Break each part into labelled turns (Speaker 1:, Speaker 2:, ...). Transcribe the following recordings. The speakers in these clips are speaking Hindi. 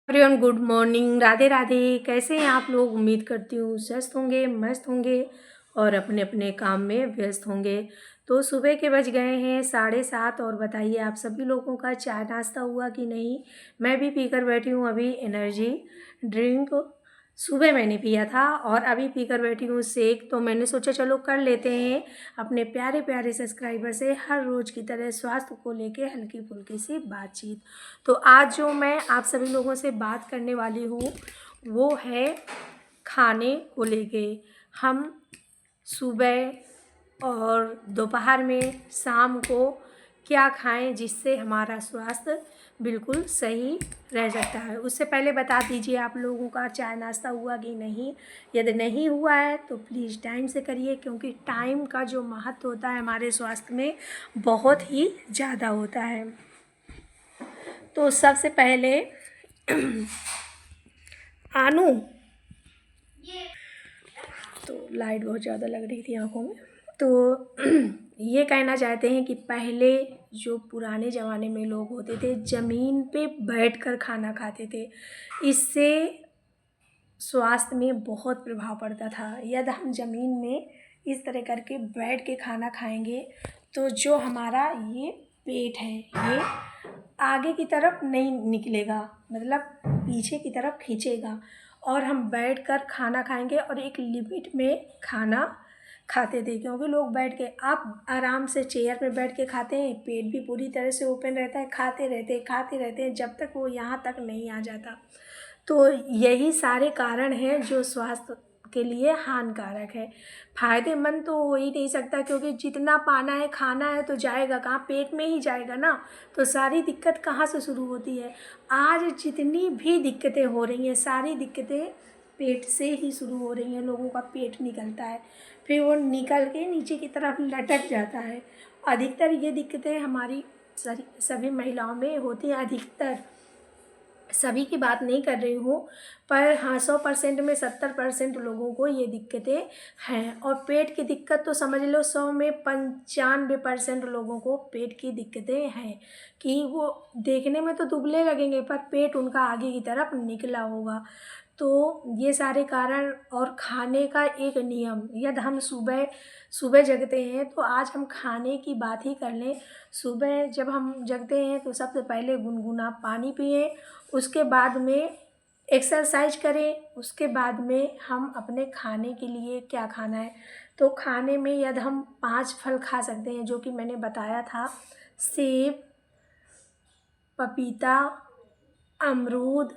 Speaker 1: Everyone good morning, Radhe Radhe. कैसे हैं आप लोग? उम्मीद करती हूँ स्वस्थ होंगे, मस्त होंगे और अपने अपने काम में व्यस्त होंगे। तो सुबह के बज गए हैं 7:30 और बताइए आप सभी लोगों का चाय नाश्ता हुआ कि नहीं। मैं भी पीकर बैठी हूँ अभी एनर्जी ड्रिंक। सुबह मैंने पिया था और अभी पीकर बैठी हूँ शेक। तो मैंने सोचा चलो कर लेते हैं अपने प्यारे प्यारे सब्सक्राइबर से हर रोज़ की तरह स्वास्थ्य को लेके हल्की फुल्की सी बातचीत। तो आज जो मैं आप सभी लोगों से बात करने वाली हूँ वो है खाने को लेके। हम सुबह और दोपहर में, शाम को क्या खाएं जिससे हमारा स्वास्थ्य बिल्कुल सही रह सकता है। उससे पहले बता दीजिए आप लोगों का चाय नाश्ता हुआ कि नहीं। यदि नहीं हुआ है तो प्लीज़ टाइम से करिए, क्योंकि टाइम का जो महत्व होता है हमारे स्वास्थ्य में बहुत ही ज़्यादा होता है। तो सबसे पहले आनू तो लाइट बहुत ज़्यादा लग रही थी आँखों में। तो ये कहना चाहते हैं कि पहले जो पुराने ज़माने में लोग होते थे ज़मीन पे बैठकर खाना खाते थे। इससे स्वास्थ्य में बहुत प्रभाव पड़ता था। यदि हम ज़मीन में इस तरह करके बैठ के खाना खाएंगे तो जो हमारा ये पेट है ये आगे की तरफ नहीं निकलेगा, मतलब पीछे की तरफ खींचेगा। और हम बैठकर खाना खाएंगे और एक लिमिट में खाना खाते थे, क्योंकि लोग बैठ के आप आराम से चेयर पे बैठ के खाते हैं, पेट भी पूरी तरह से ओपन रहता है, खाते रहते हैं जब तक वो यहाँ तक नहीं आ जाता। तो यही सारे कारण हैं जो स्वास्थ्य के लिए हानिकारक है। फ़ायदेमंद तो हो ही नहीं सकता, क्योंकि जितना पाना है खाना है तो जाएगा कहाँ, पेट में ही जाएगा ना। तो सारी दिक्कत कहाँ से शुरू होती है? आज जितनी भी दिक्कतें हो रही हैं सारी दिक्कतें पेट से ही शुरू हो रही हैं। लोगों का पेट निकलता है, फिर वो निकल के नीचे की तरफ लटक जाता है। अधिकतर ये दिक्कतें हमारी सभी महिलाओं में होती हैं। अधिकतर, सभी की बात नहीं कर रही हूँ, पर हाँ 100% में 70% लोगों को ये दिक्कतें हैं। और पेट की दिक्कत तो समझ लो 100 में 95% लोगों को पेट की दिक्कतें हैं, कि वो देखने में तो दुबले लगेंगे पर पेट उनका आगे की तरफ निकला होगा। तो ये सारे कारण और खाने का एक नियम, यदि हम सुबह सुबह जगते हैं तो आज हम खाने की बात ही कर लें। सुबह जब हम जगते हैं तो सबसे पहले गुनगुना पानी पिएं, उसके बाद में एक्सरसाइज करें, उसके बाद में हम अपने खाने के लिए क्या खाना है। तो खाने में यदि हम 5 फल खा सकते हैं जो कि मैंने बताया था, सेब, पपीता, अमरूद,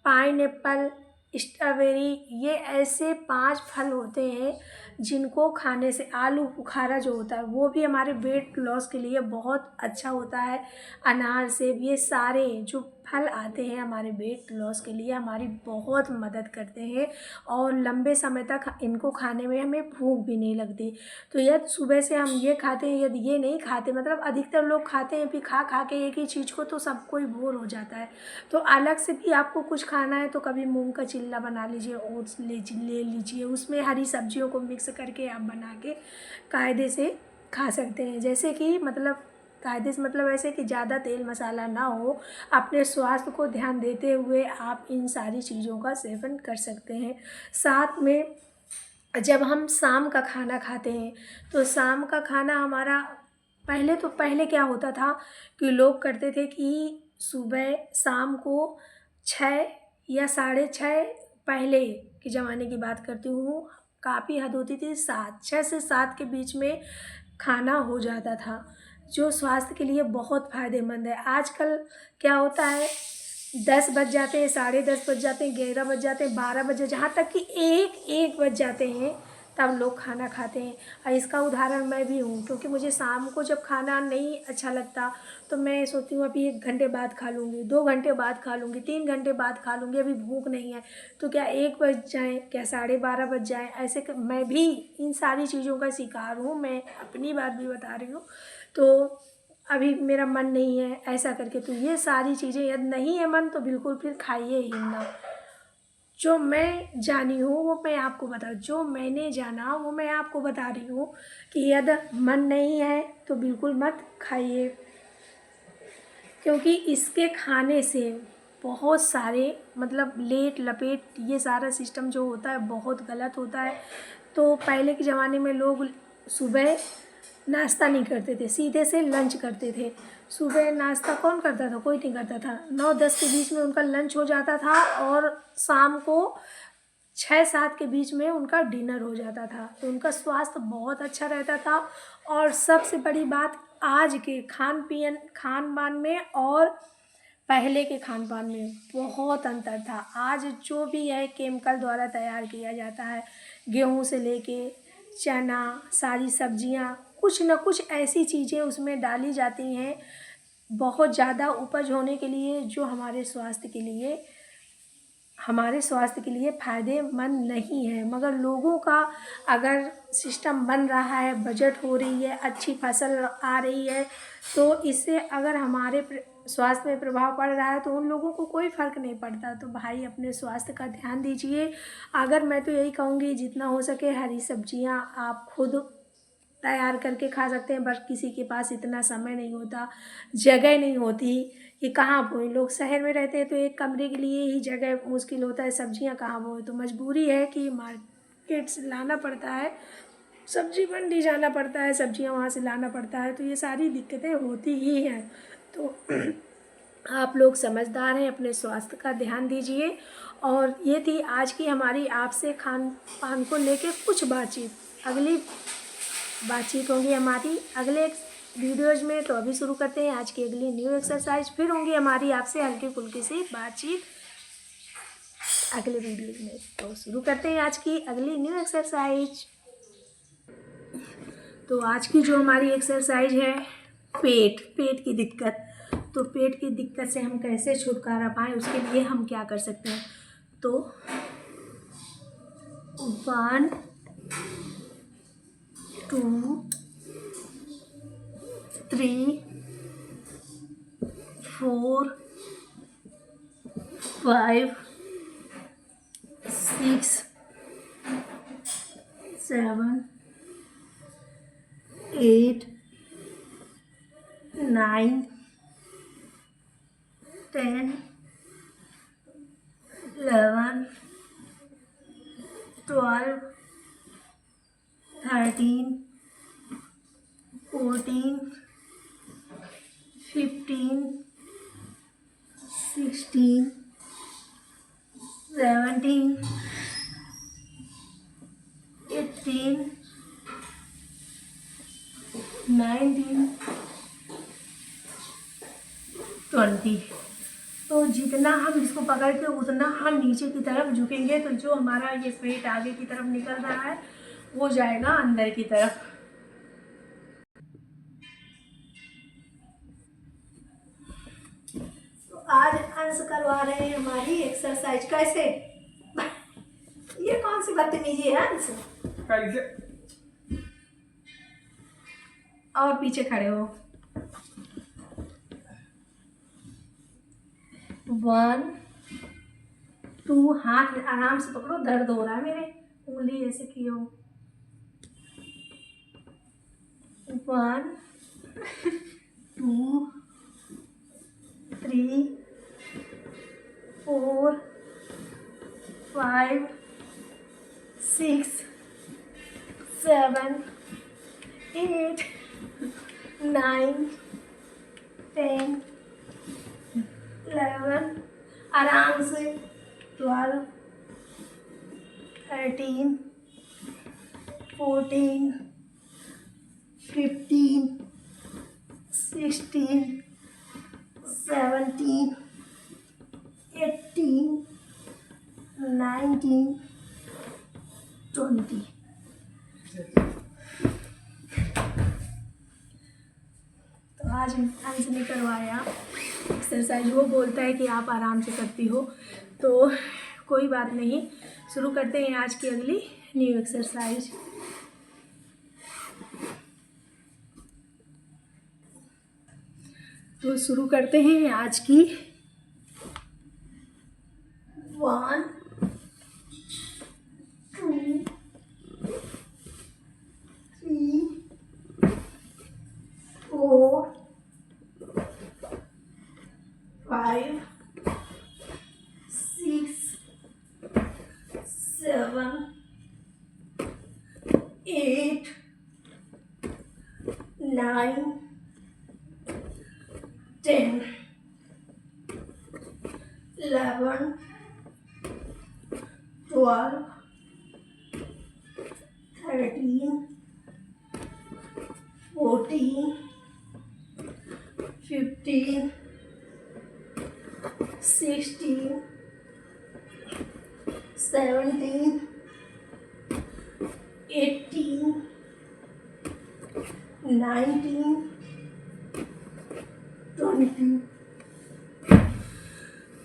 Speaker 1: पाइनएप्पल, स्ट्रॉबेरी, ये ऐसे 5 फल होते हैं जिनको खाने से, आलू बुखारा जो होता है वो भी हमारे वेट लॉस के लिए बहुत अच्छा होता है। अनार, सेब, ये सारे जो फल आते हैं हमारे वेट लॉस के लिए हमारी बहुत मदद करते हैं और लंबे समय तक इनको खाने में हमें भूख भी नहीं लगती। तो यदि सुबह से हम ये खाते हैं, यदि ये नहीं खाते, मतलब अधिकतर लोग खाते हैं फिर खा खा के एक ही चीज़ को तो सब कोई बोर हो जाता है। तो अलग से भी आपको कुछ खाना है तो कभी मूंग का चिल्ला बना लीजिए, ओट्स ले लीजिए, उसमें हरी सब्जियों को मिक्स करके आप बना के कायदे से खा सकते हैं। जैसे कि मतलब कायदे से मतलब ऐसे कि ज़्यादा तेल मसाला ना हो, अपने स्वास्थ्य को ध्यान देते हुए आप इन सारी चीज़ों का सेवन कर सकते हैं। साथ में जब हम शाम का खाना खाते हैं तो शाम का खाना हमारा, पहले क्या होता था कि लोग करते थे कि सुबह शाम को 6 या 6:30, पहले के ज़माने की बात करती हूँ, काफ़ी हद होती थी 6 से 7 के बीच में खाना हो जाता था, जो स्वास्थ्य के लिए बहुत फ़ायदेमंद है। आजकल क्या होता है, 10 बज जाते हैं, 10:30 बज जाते हैं, 11 बज जाते हैं, 12 बजे, जहाँ तक कि 1 बज जाते हैं तब लोग खाना खाते हैं। और इसका उदाहरण मैं भी हूँ, क्योंकि मुझे शाम को जब खाना नहीं अच्छा लगता तो मैं सोचती हूँ अभी 1 घंटे बाद खा लूँगी, 2 घंटे बाद खा लूँगी, 3 घंटे बाद खा लूँगी, अभी भूख नहीं है। तो क्या 1 बज जाए, क्या 12:30 बज जाए, ऐसे मैं भी इन सारी चीज़ों का शिकार हूँ, मैं अपनी बात भी बता रही हूँ। तो अभी मेरा मन नहीं है ऐसा करके, तो ये सारी चीज़ें यदि नहीं है मन तो बिल्कुल फिर खाइए ही ना। जो मैं जानी हूँ वो मैं आपको बता, जो मैंने जाना वो मैं आपको बता रही हूँ कि यदि मन नहीं है तो बिल्कुल मत खाइए, क्योंकि इसके खाने से बहुत सारे मतलब लेट लपेट ये सारा सिस्टम जो होता है बहुत गलत होता है। तो पहले के ज़माने में लोग सुबह नाश्ता नहीं करते थे, सीधे से लंच करते थे। सुबह नाश्ता कौन करता था? कोई नहीं करता था। 9-10 के बीच में उनका लंच हो जाता था और शाम को 6-7 के बीच में उनका डिनर हो जाता था। तो उनका स्वास्थ्य बहुत अच्छा रहता था। और सबसे बड़ी बात, आज के खान पान में और पहले के खान पान में बहुत अंतर था। आज जो भी है केमिकल द्वारा तैयार किया जाता है। गेहूं से लेके चना, सारी सब्जियां, कुछ न कुछ ऐसी चीज़ें उसमें डाली जाती हैं बहुत ज़्यादा उपज होने के लिए, जो हमारे स्वास्थ्य के लिए फ़ायदेमंद नहीं है। मगर लोगों का अगर सिस्टम बन रहा है, बजट हो रही है, अच्छी फसल आ रही है, तो इससे अगर हमारे स्वास्थ्य में प्रभाव पड़ रहा है तो उन लोगों को कोई फ़र्क नहीं पड़ता। तो भाई अपने स्वास्थ्य का ध्यान दीजिए। अगर मैं तो यही कहूँगी, जितना हो सके हरी सब्जियां आप खुद तैयार करके खा सकते हैं। बस किसी के पास इतना समय नहीं होता, जगह नहीं होती कि कहाँ बोएं। लोग शहर में रहते हैं तो एक कमरे के लिए ही जगह मुश्किल होता है, सब्जियां कहाँ बोएं। तो मजबूरी है कि मार्केट से लाना पड़ता है, सब्जी मंडी जाना पड़ता है, सब्जियां वहाँ से लाना पड़ता है। तो ये सारी दिक्कतें होती ही हैं। तो आप लोग समझदार हैं, अपने स्वास्थ्य का ध्यान दीजिए। और ये थी आज की हमारी आपसे खान पान को लेके कुछ बातचीत। अगली बातचीत होंगी हमारी अगले वीडियोज़ में। तो अभी शुरू करते हैं आज की अगली न्यू एक्सरसाइज। फिर होंगी हमारी आपसे हल्की फुल्की सी बातचीत अगले वीडियोज़ में। तो शुरू करते हैं आज की अगली न्यू एक्सरसाइज। तो आज की जो हमारी एक्सरसाइज है, पेट की दिक्कत। तो पेट की दिक्कत से हम कैसे छुटकारा पाएँ, उसके लिए हम क्या कर सकते हैं। तो 1 2 3 4 5 6 7 8 9 10 11 12 13 14 15 16 17 18 19 20। तो जितना हम इसको पकड़ के उतना हम नीचे की तरफ झुकेंगे, तो जो हमारा ये पेट आगे की तरफ निकल रहा है वो जाएगा अंदर की तरफ। तो आज अंश करवा रहे हैं हमारी एक्सरसाइज। कैसे? ये कौन सी बदतमीजी है अंश? कैसे? और पीछे खड़े हो। 1 2 हाथ आराम से पकड़ो, दर्द हो रहा है मेरे उंगली ऐसे किए हो। 1 2 3 4 5 6 7 8 9 10 11 आराम से 12 13 14 15 16 17 18 19 20। तो आज अंश ने करवाया एक्सरसाइज। वो बोलता है कि आप आराम से करती हो, तो कोई बात नहीं। शुरू करते हैं आज की अगली न्यू एक्सरसाइज। तो शुरू करते हैं आज की 1 2 3 4 5 7 8 9 10 11 12 13 14 15 16 17 18 19 20।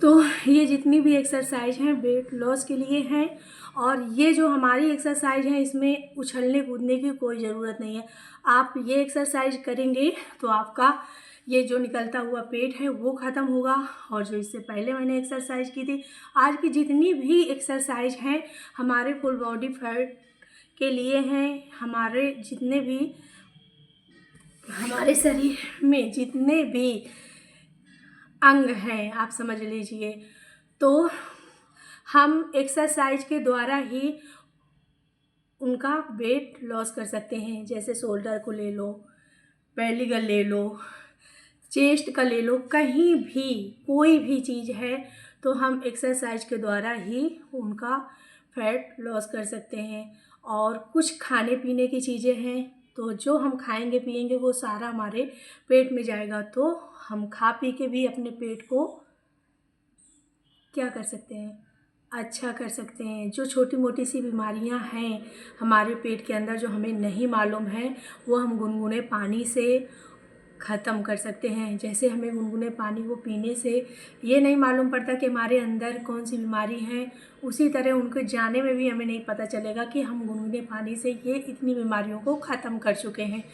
Speaker 1: तो ये जितनी भी एक्सरसाइज हैं वेट लॉस के लिए हैं, और ये जो हमारी एक्सरसाइज है इसमें उछलने कूदने की कोई ज़रूरत नहीं है। आप ये एक्सरसाइज करेंगे तो आपका ये जो निकलता हुआ पेट है वो ख़त्म होगा। और जो इससे पहले मैंने एक्सरसाइज की थी, आज की जितनी भी एक्सरसाइज हैं हमारे फुल बॉडी फैट के लिए हैं। हमारे जितने भी हमारे शरीर में जितने भी अंग हैं आप समझ लीजिए, तो हम एक्सरसाइज के द्वारा ही उनका वेट लॉस कर सकते हैं। जैसे शोल्डर को ले लो, बेली का ले लो, चेस्ट का ले लो, कहीं भी कोई भी चीज़ है तो हम एक्सरसाइज के द्वारा ही उनका फैट लॉस कर सकते हैं। और कुछ खाने पीने की चीज़ें हैं तो जो हम खाएंगे पिएंगे वो सारा हमारे पेट में जाएगा, तो हम खा पी के भी अपने पेट को क्या कर सकते हैं, अच्छा कर सकते हैं। जो छोटी मोटी सी बीमारियां हैं हमारे पेट के अंदर जो हमें नहीं मालूम है वो हम गुनगुने पानी से ख़त्म कर सकते हैं। जैसे हमें गुनगुने पानी को पीने से ये नहीं मालूम पड़ता कि हमारे अंदर कौन सी बीमारी है, उसी तरह उनको जाने में भी हमें नहीं पता चलेगा कि हम गुनगुने पानी से ये इतनी बीमारियों को ख़त्म कर चुके हैं।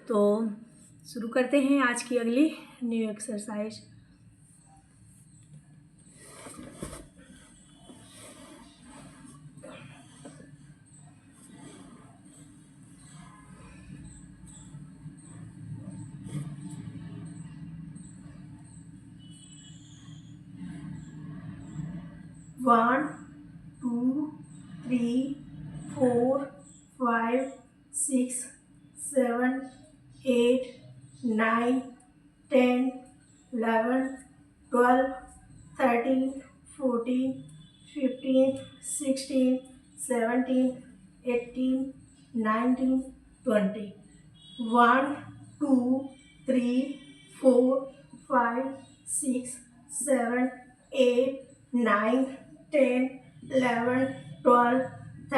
Speaker 1: तो शुरू करते हैं आज की अगली न्यू एक्सरसाइज। वन 2 3 4 5 6 7 8 9 10 11 12 13 14 15 16 17 18 19 20। 1 2 3 4 5 6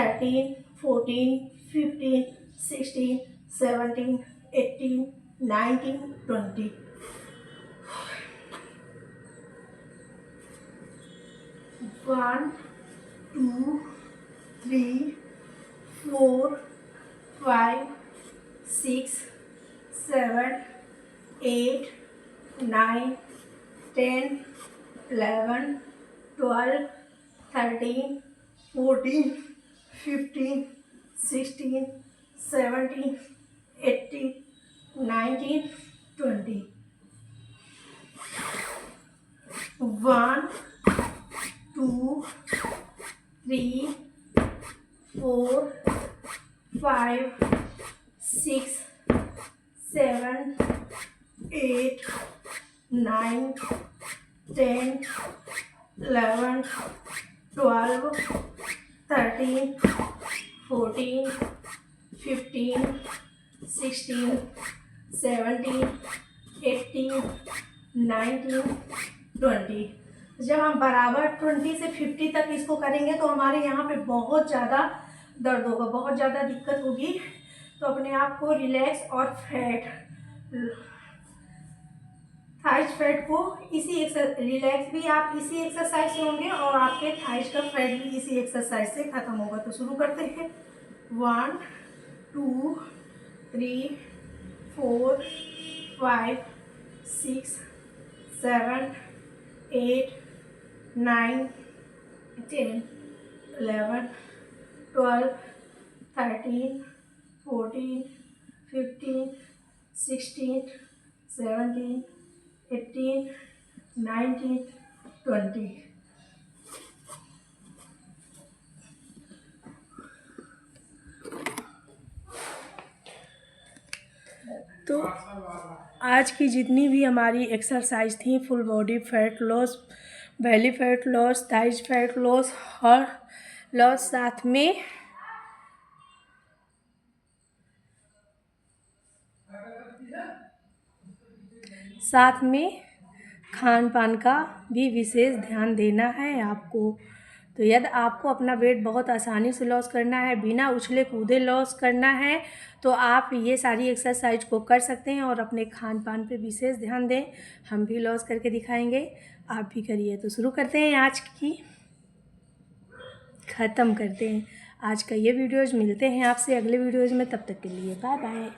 Speaker 1: 7 8 9 10 11 12 13 14 15 16 17 18 19 20। 1 2 3 4 5 6 7 8 9 10 11 12 13 14 15 16 17 18 19 20। 1 2 3 4 5 6 7 8 9 10 11 12 13 14 15 16 17 18 19 20। जब हम बराबर 20 से 50 तक इसको करेंगे तो हमारे यहाँ पे बहुत ज़्यादा दर्द होगा, बहुत ज़्यादा दिक्कत होगी। तो अपने आप को रिलैक्स और फैट थाइस फैट को इसी रिलैक्स भी आप इसी एक्सरसाइज से होंगे और आपके थाइस का फैट भी इसी एक्सरसाइज से ख़त्म होगा। तो शुरू करते हैं। 1 2 3 4 5 6 7 8 9 10 11 12 13 14 15 16 17 18 19 20। तो आज की जितनी भी हमारी एक्सरसाइज थी, full body fat loss, belly fat loss, thighs fat loss और लॉस, साथ में खान पान का भी विशेष ध्यान देना है आपको। तो यदि आपको अपना वेट बहुत आसानी से लॉस करना है, बिना उछले कूदे लॉस करना है, तो आप ये सारी एक्सरसाइज को कर सकते हैं और अपने खान पान पे विशेष ध्यान दें। हम भी लॉस करके दिखाएंगे, आप भी करिए। तो शुरू करते हैं, आज की ख़त्म करते हैं आज का ये वीडियोज़। मिलते हैं आपसे अगले वीडियोज़ में, तब तक के लिए बाय बाय।